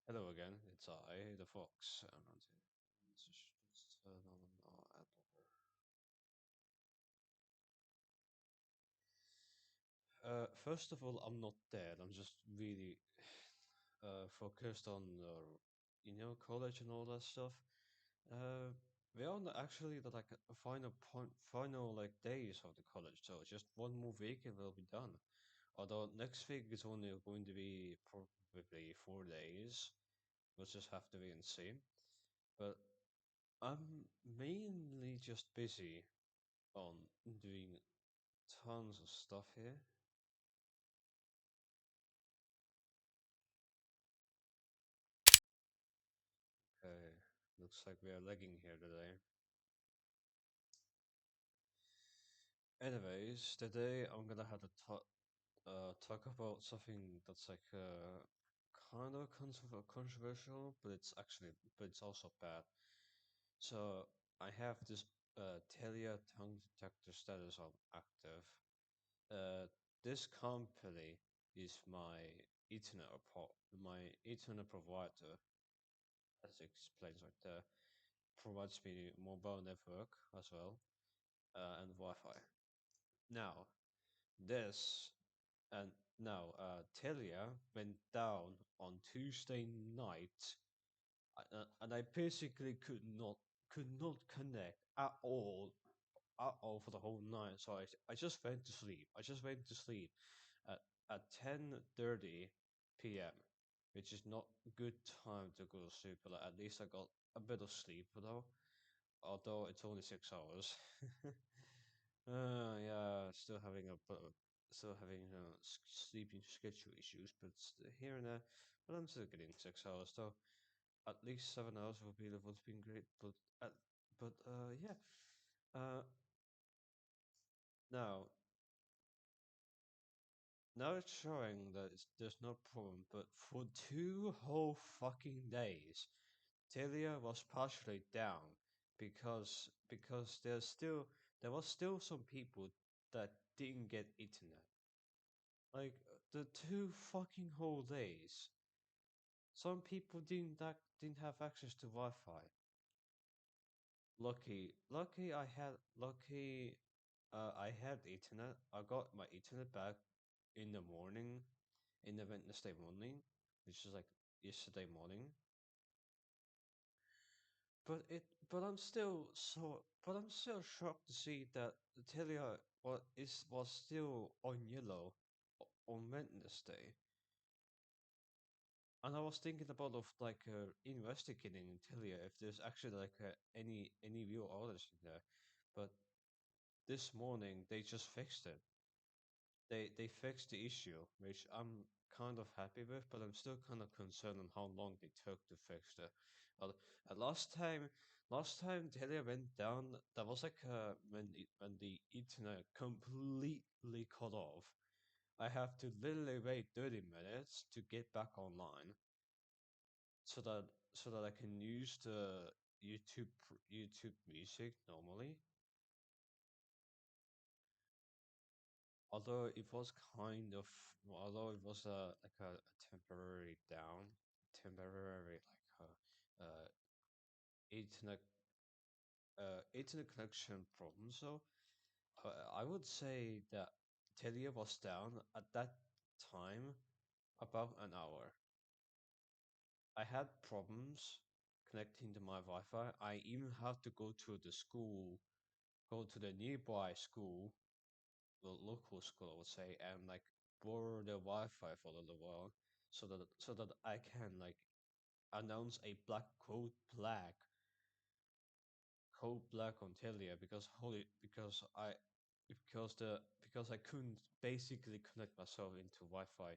Hello again, it's I, the Fox. Let's just turn on our ad blocker. First of all, I'm not dead. I'm just really focused on college and all that stuff. Uh, we're on actually the like final like days of the college, so just one more week and we'll be done. Although next week is only going to be probably 4 days. We'll just have to wait and see. But I'm mainly just busy on doing tons of stuff here. Okay, looks like we are lagging here today. Anyways, today I'm gonna have to talk about something that's like kind of controversial, but it's also bad. So I have this Telia tongue detector status on active. Uh, this company is my Ethernet provider, as it explains right there, provides me mobile network as well, and Wi-Fi. Now, this and now Telia went down on Tuesday night, and I basically could not connect at all for the whole night. So I just went to sleep. I just went to sleep at at 10:30 p.m., which is not a good time to go to sleep. But at least I got a bit of sleep though, although it's only 6 hours. Yeah, still having sleeping schedule issues, but here and there. But I'm still getting 6 hours, so at least 7 hours would been great. Uh, yeah. Uh, now now it's showing that there's no problem, but for 2 whole fucking days, Telia was partially down because there was still some people that didn't get internet. Like the 2 fucking whole days, some people didn't have access to Wi-Fi. Lucky I had internet. I got my internet back in the morning, in the Wednesday morning, which is like yesterday morning. But it, but I'm still shocked to see that the Telia was still on yellow on Wednesday. And I was thinking about investigating Telia if there's actually any real orders in there. But this morning they just fixed it. They fixed the issue, which I'm kind of happy with, but I'm still kind of concerned on how long they took to fix it. Uh, last time Telia went down, that was when the internet completely cut off. I have to literally wait 30 minutes to get back online, so that I can use the YouTube Music normally. Although it was kind of, although it was a temporary down, temporary internet internet connection problem. So I would say that Telia was down at that time about an hour. I had problems connecting to my Wi-Fi. I even had to go to the nearby school, the local school, I would say, and like borrow the Wi-Fi for a little while, so that I can like announce a code black on Telia because I couldn't basically connect myself into Wi-Fi.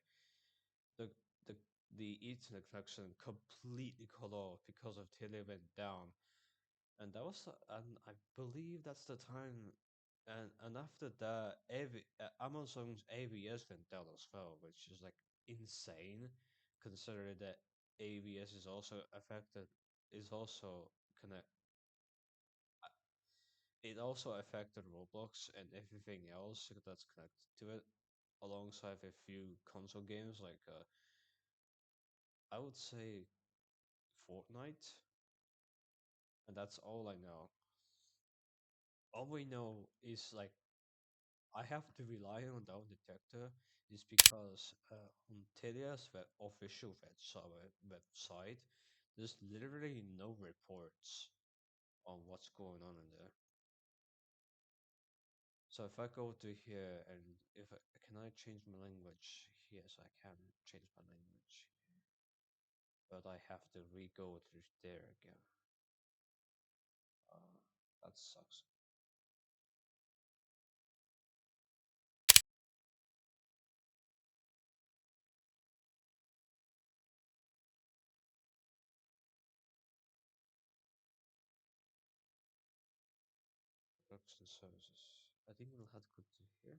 The the the Ethernet connection completely cut off because of Telia went down, and I believe that's the time. And after that, Amazon's ABS went down as well, which is like insane, considering that ABS is also connect. uh, It also affected Roblox and everything else that's connected to it, alongside a few console games like I would say. Fortnite, and that's all I know. All we know is like I have to rely on down detector is because on Telia's official website, there's literally no reports on what's going on in there. So if I go to here and if I, can I change my language? Yes, I can change my language, but I have to re-go through there again. Uh, that sucks. Products and services. I think we'll have to go to here.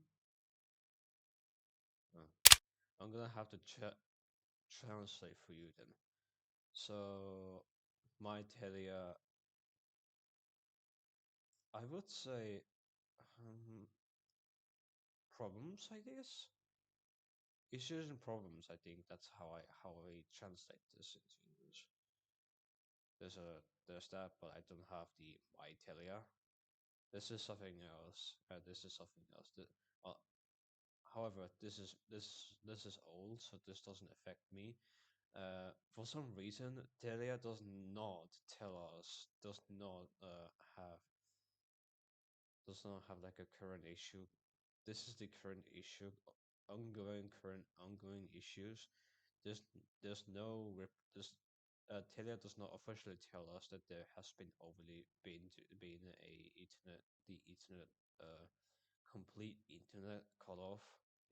Oh. I'm gonna have to translate for you then. So my Telia, I would say um, problems. I guess issues and problems. I think that's how I translate this into English. There's a there's that, but I don't have the my Telia. This is something else. This is something else. Uh, however, this is old, so this doesn't affect me. For some reason, Telia does not tell us, have does not have like a current issue. This is the current issue, current ongoing issues. There's there's no rep, there's Telia does not officially tell us that there has been overly been a internet the internet complete internet cut off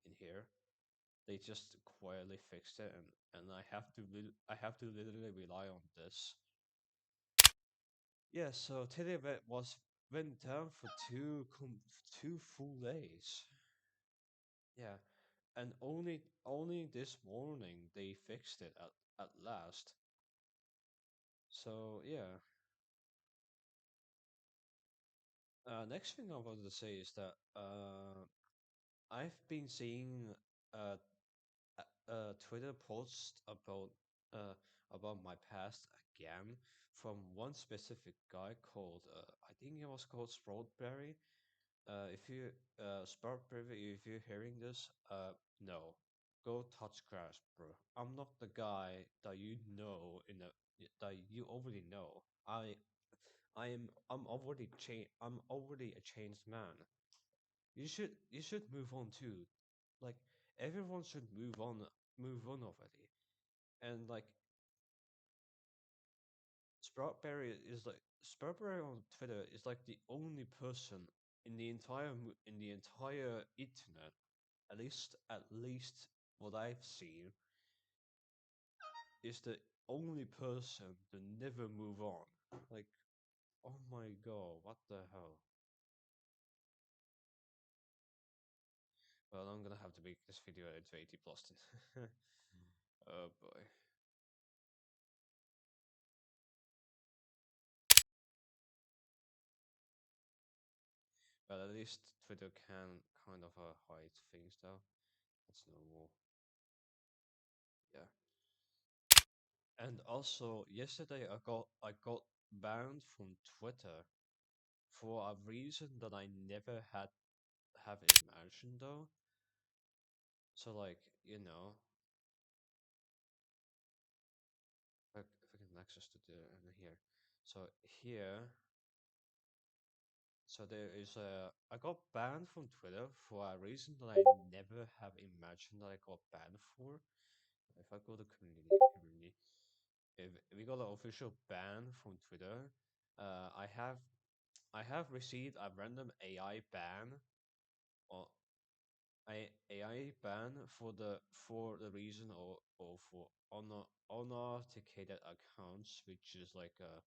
in here. They just quietly fixed it, and I have to literally rely on this. Yeah, so Televet went down for two full days. Yeah, and only this morning they fixed it at last. So yeah, next thing I wanted to say is that I've been seeing uh, Twitter post about my past again from one specific guy called I think it was called Sproutberry. If you Sproutberry, if you're hearing this, no, go touch grass, bro. I'm not the guy that you know that you already know. I'm already a changed man. You should move on too. Like everyone should move on already. And like Sproutberry on Twitter is like the only person in the entire internet, at least what I've seen, is the only person to never move on. Like, oh my god, what the hell? Well, I'm gonna have to make this video into 80 plus. Oh boy. But at least Twitter can kind of hide things though. That's normal. Yeah. And also, yesterday I got banned from Twitter for a reason that I never have imagined though. So like, if I can access to the in here. So here, so there is a I got banned from Twitter for a reason that I never have imagined that I got banned for. If I go to community, if we got an official ban from Twitter, uh, I have I have received a random AI ban or AI ban for the reason or for unauthenticated accounts, which is like a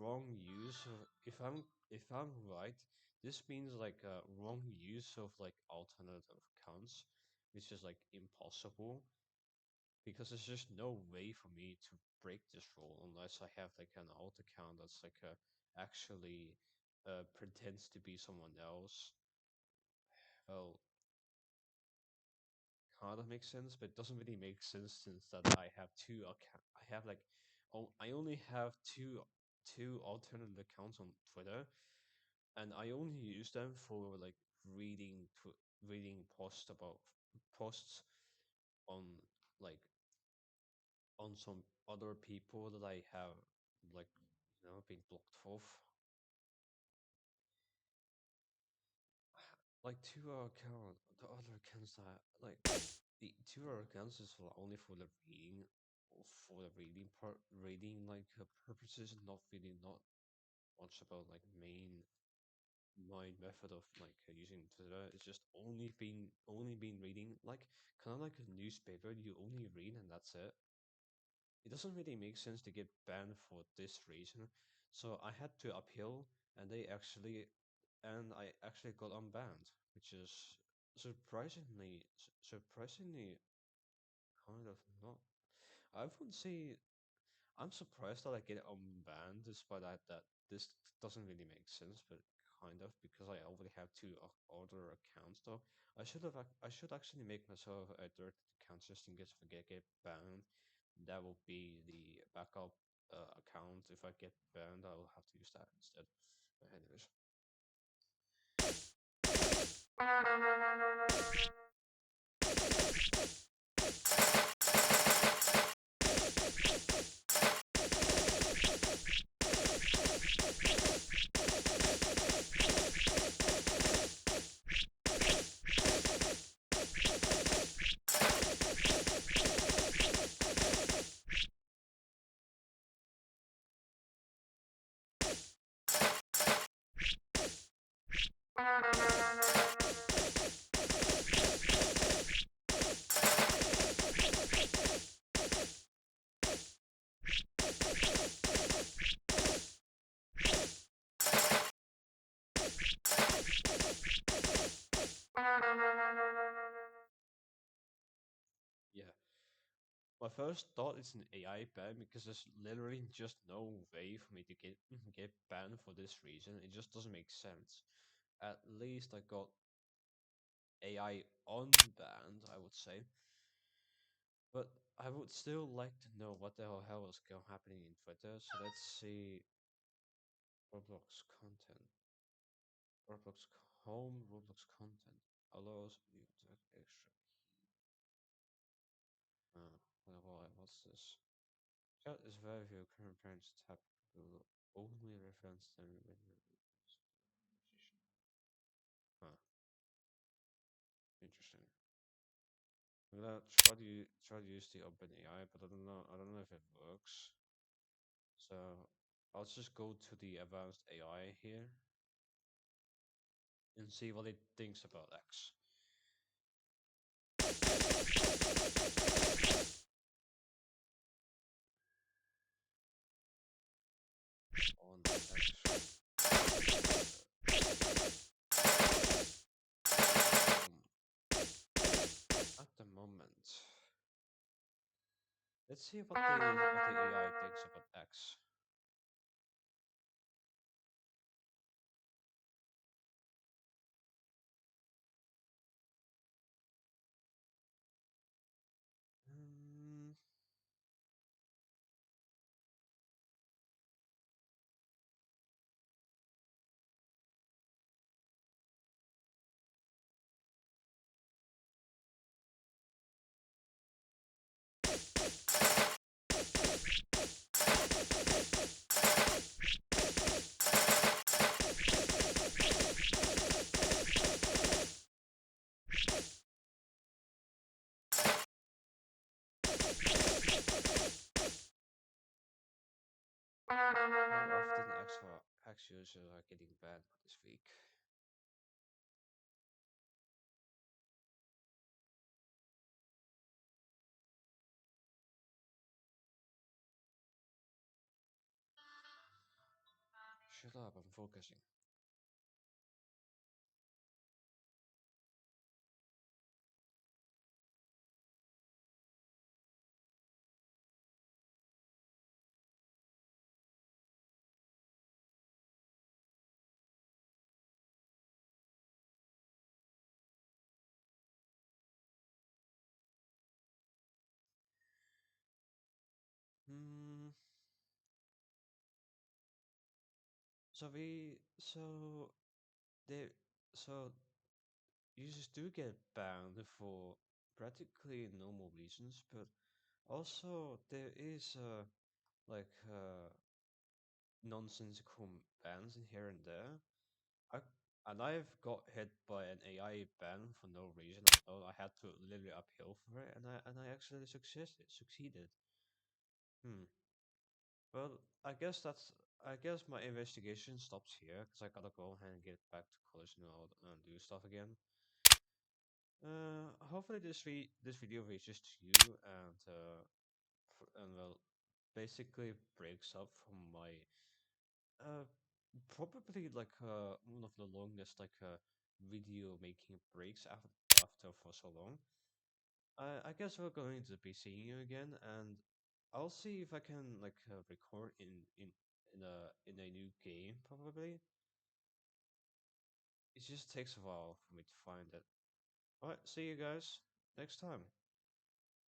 wrong use of, if I'm right, this means like a wrong use of like alternative accounts, which is like impossible because there's just no way for me to break this rule unless I have like an alt account that's like actually pretends to be someone else. Well, kind of makes sense, but it doesn't really make sense since that I have two account. I have like I only have two alternate accounts on Twitter, and I only use them for like reading reading posts on like on some other people that I have like been blocked off. Like two account the other accounts that like the two accounts is for only for the reading reading like purposes, not really not much about like my method of like using Twitter. It's just only been reading like kind of like a newspaper. You only read and that's it. It doesn't really make sense to get banned for this reason. So I had to appeal, and I actually got unbanned, which is surprisingly kind of not. I wouldn't say I'm surprised that I get unbanned, despite that this doesn't really make sense, but kind of because I already have two other accounts. Though I should actually make myself a third account just in case if I get banned. That will be the backup account. If I get banned, I will have to use that instead. But anyways, yeah. My first thought is an AI ban because there's literally just no way for me to get banned for this reason. It just doesn't make sense. At least I got AI unbanned, I would say. But I would still like to know what the hell is happening in Twitter. So let's see Roblox content. Roblox home. Roblox content allows you to have extra key. What's this? Chat is very few current parents tap will only reference them when Huh. Interesting. I'm gonna try to use the OpenAI, but I don't know if it works. So I'll just go to the advanced AI here and see what it thinks about X. On X. At the moment. Let's see what the AI thinks about X. Hmm. How often X users are getting banned this week? Shut up, I'm focusing. Hmm. So they so users do get banned for practically normal reasons, but also there is like nonsensical bans in here and there. I and I've got hit by an AI ban for no reason. I had to literally uphill for it, and I actually succeeded. Hmm. Well, I guess my investigation stops here because I gotta go ahead and get back to college now and do stuff again. Hopefully this video reaches to you and well, basically breaks up from my uh probably like one of the longest video making breaks after for so long. I guess we're going to be seeing you again, and I'll see if I can record in a new game. Probably it just takes a while for me to find it. All right, see you guys next time.